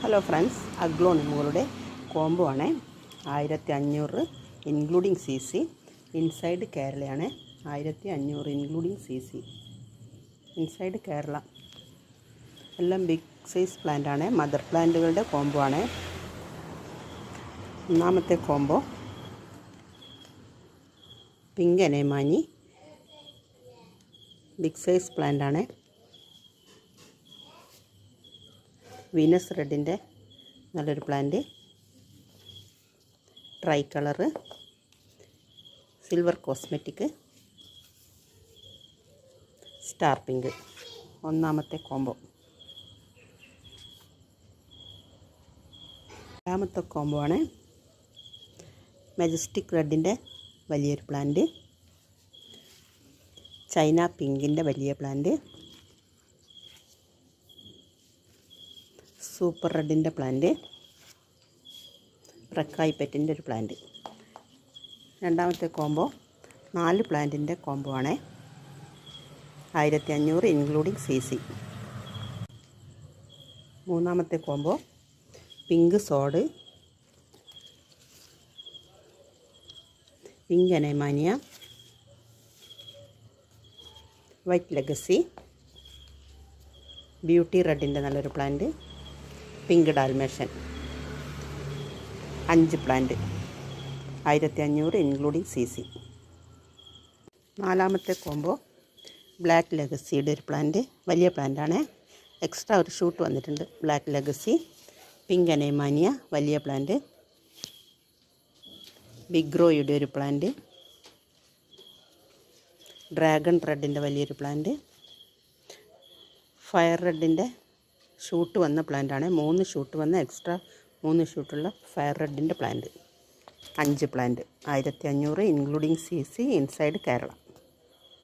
Hello friends, അഗ്ലോണിമുകളുടെ combo ആണ്. 1500 including C C. Inside കേരളയാണ്. 1500 including C C. Inside Kerala. എല്ലാം big size plant ആണ്. Mother പ്ലാന്റുകളുടെ കോംബോ ആണ്. ഒന്നാമത്തെ combo pink Anyamanee. Big size plant ആണ്. വീനസ് റെഡിൻ്റെ നല്ലൊരു plant. Tricolour, silver cosmetic, star pink. ഒന്നാമത്തെ കോംബോ. രണ്ടാമത്തെ കോംബോ ആണ് മജസ്റ്റിക് റെഡിൻ്റെ വലിയൊരു പ്ലാന്റ്, ചൈന പിങ്കിൻ്റെ വലിയ പ്ലാന്റ്, സൂപ്പർ റെഡിൻ്റെ പ്ലാന്റ്, പ്രക്കായ് പെറ്റിൻ്റെ ഒരു പ്ലാന്റ്. രണ്ടാമത്തെ കോംബോ 4 പ്ലാന്റിൻ്റെ കോംബോ ആണ്. 1500 ഇൻക്ലൂഡിങ് സി സി. മൂന്നാമത്തെ കോംബോ പിങ്ക് സോഡ്, പിങ്ക് അനേമാനിയ, വൈറ്റ് ലെഗസി, ബ്യൂട്ടി റെഡിൻ്റെ നല്ലൊരു plant, pink Dalmatian. 5 plant. 1500 including C C. നാലാമത്തെ കോംബോ ബ്ലാക്ക് ലെഗസിയുടെ ഒരു പ്ലാന്റ്, വലിയ പ്ലാന്റാണ്. എക്സ്ട്രാ ഒരു ഷൂട്ട് വന്നിട്ടുണ്ട്. ബ്ലാക്ക് ലെഗസി, പിങ്ക് അനേമാനിയ വലിയ പ്ലാന്റ്, ബിഗ്രോയുടെ ഒരു പ്ലാന്റ്, ഡ്രാഗൺ റെഡിൻ്റെ വലിയൊരു പ്ലാന്റ്, ഫയർ റെഡിൻ്റെ ഷൂട്ട് വന്ന പ്ലാന്റാണ്. 3 ഷൂട്ട് വന്ന എക്സ്ട്രാ 3 ഷൂട്ടുള്ള ഫയർ റെഡിൻ്റെ plant. 5 plant. 1500 including C C. Inside Kerala.